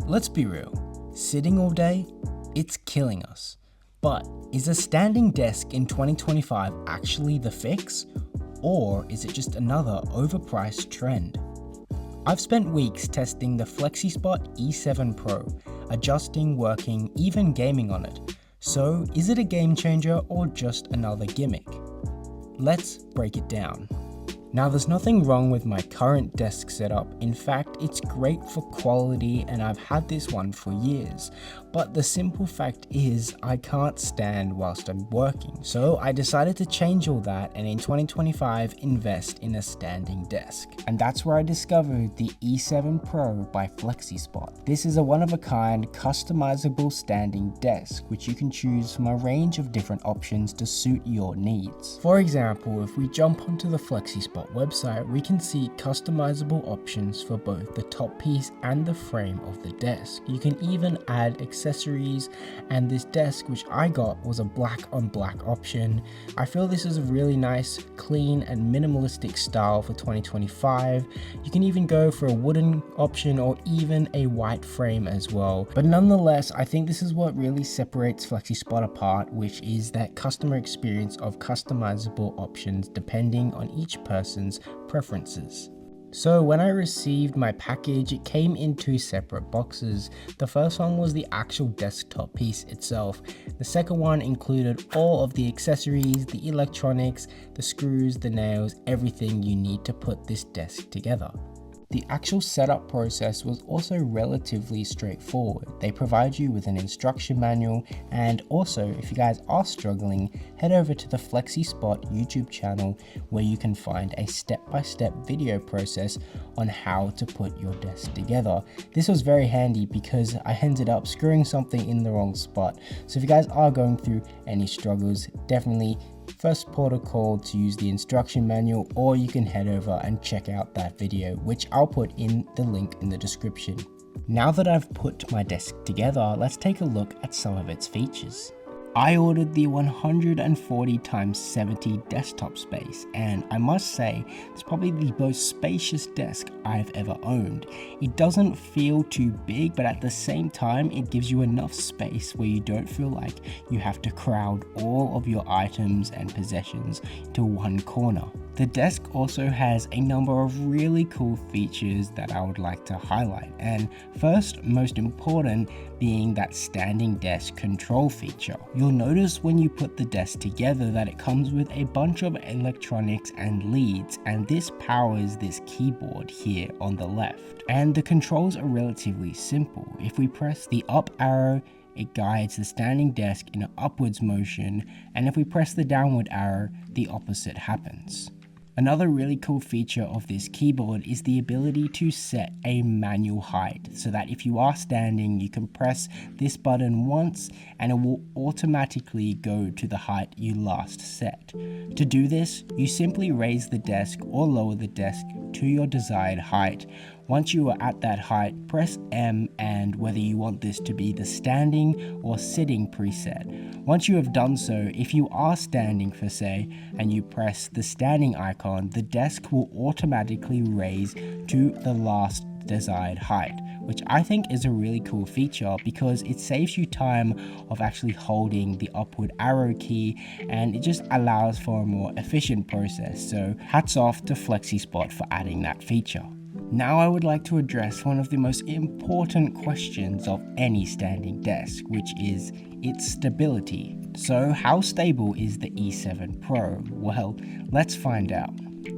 Let's be real, sitting all day, it's killing us. But is a standing desk in 2025 actually the fix? Or is it just another overpriced trend? I've spent weeks testing the FlexiSpot E7 Pro, adjusting, working, even gaming on it. So is it a game changer or just another gimmick? Let's break it down. Now, there's nothing wrong with my current desk setup. In fact, it's great for quality and I've had this one for years. But the simple fact is I can't stand whilst I'm working. So I decided to change all that and in 2025 invest in a standing desk. And that's where I discovered the E7 Pro by FlexiSpot. This is a one-of-a-kind customizable standing desk which you can choose from a range of different options to suit your needs. For example, if we jump onto the FlexiSpot website, we can see customizable options for both the top piece and the frame of the desk. You can even add accessories, and this desk which I got was a black on black option. I feel this is a really nice, clean and minimalistic style for 2025. You can even go for a wooden option or even a white frame as well. But nonetheless, I think this is what really separates FlexiSpot apart, which is that customer experience of customizable options depending on each person's preferences. So when I received my package, it came in two separate boxes. The first one was the actual desktop piece itself. The second one included all of the accessories, the electronics, the screws, the nails, everything you need to put this desk together. The actual setup process was also relatively straightforward. They provide you with an instruction manual, and also if you guys are struggling, head over to the FlexiSpot YouTube channel where you can find a step-by-step video process on how to put your desk together. This was very handy because I ended up screwing something in the wrong spot. So if you guys are going through any struggles, definitely first port of call to use the instruction manual, or you can head over and check out that video, which I'll put in the link in the description. Now that I've put my desk together, let's take a look at some of its features. I ordered the 140x70 desktop space, and I must say it's probably the most spacious desk I've ever owned. It doesn't feel too big, but at the same time it gives you enough space where you don't feel like you have to crowd all of your items and possessions to one corner. The desk also has a number of really cool features that I would like to highlight, and first, most important, being that standing desk control feature. You'll notice when you put the desk together that it comes with a bunch of electronics and leads, and this powers this keyboard here on the left. And the controls are relatively simple. If we press the up arrow, it guides the standing desk in an upwards motion, and if we press the downward arrow, the opposite happens. Another really cool feature of this keyboard is the ability to set a manual height, so that if you are standing, you can press this button once and it will automatically go to the height you last set. To do this, you simply raise the desk or lower the desk to your desired height. Once you are at that height, press M, and whether you want this to be the standing or sitting preset. Once you have done so, if you are standing for say, and you press the standing icon, the desk will automatically raise to the last desired height, which I think is a really cool feature because it saves you time of actually holding the upward arrow key, and it just allows for a more efficient process. So hats off to FlexiSpot for adding that feature. Now I would like to address one of the most important questions of any standing desk, which is its stability. So how stable is the E7 Pro? Well, let's find out.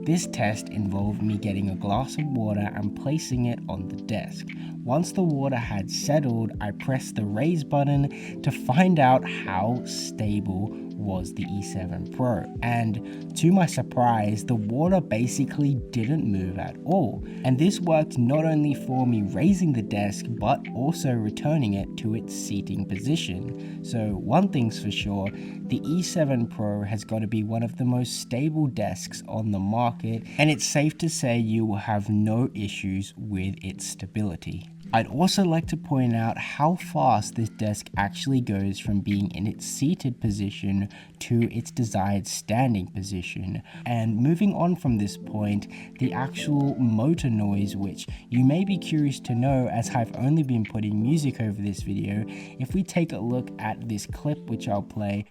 This test involved me getting a glass of water and placing it on the desk. Once the water had settled, I pressed the raise button to find out how stable was the E7 Pro, and to my surprise, the water basically didn't move at all. And this worked not only for me raising the desk, but also returning it to its seating position. So one thing's for sure, the E7 Pro has got to be one of the most stable desks on the market, and it's safe to say you will have no issues with its stability. I'd also like to point out how fast this desk actually goes from being in its seated position to its desired standing position. And moving on from this point, the actual motor noise, which you may be curious to know as I've only been putting music over this video. If we take a look at this clip, which I'll play,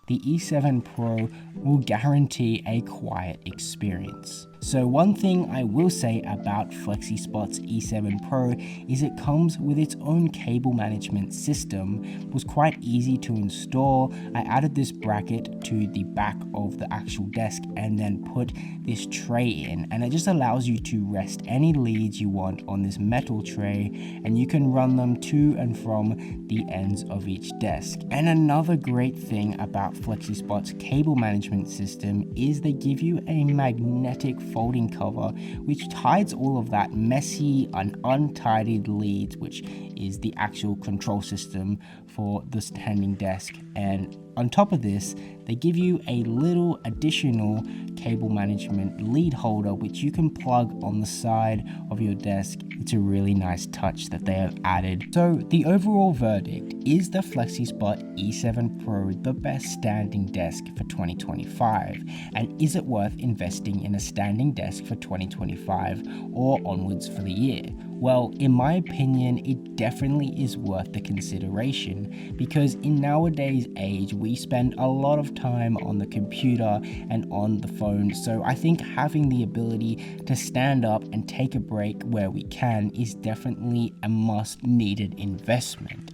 the E7 Pro will guarantee a quiet experience. So one thing I will say about FlexiSpot's E7 Pro is it comes with its own cable management system. It was quite easy to install. I added this bracket to the back of the actual desk and then put this tray in, and it just allows you to rest any leads you want on this metal tray, and you can run them to and from the ends of each desk. And another great thing about FlexiSpot's cable management system is they give you a magnetic folding cover which hides all of that messy and untidied leads, which is the actual control system for the standing desk. And on top of this, they give you a little additional cable management lead holder which you can plug on the side of your desk. It's a really nice touch that they have added. So the overall verdict is the FlexiSpot E7 Pro the best standing desk for 2025? And is it worth investing in a standing desk for 2025 or onwards for the year? Well, in my opinion, it definitely is worth the consideration, because in nowadays age, we spend a lot of time on the computer and on the phone. So I think having the ability to stand up and take a break where we can is definitely a must needed investment.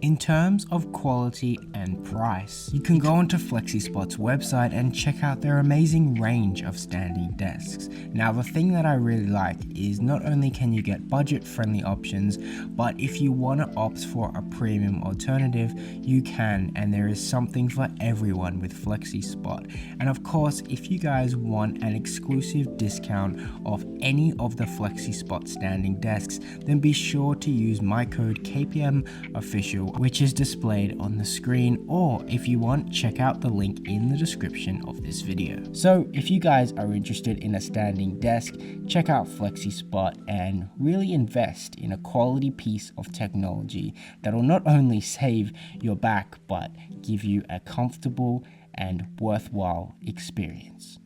In terms of quality and price, you can go onto FlexiSpot's website and check out their amazing range of standing desks. Now, the thing that I really like is not only can you get budget-friendly options, but if you want to opt for a premium alternative, you can, and there is something for everyone with FlexiSpot. And of course, if you guys want an exclusive discount of any of the FlexiSpot standing desks, then be sure to use my code KPMOfficial, which is displayed on the screen, or if you want, check out the link in the description of this video. So if you guys are interested in a standing desk, check out FlexiSpot and really invest in a quality piece of technology that will not only save your back, but give you a comfortable and worthwhile experience.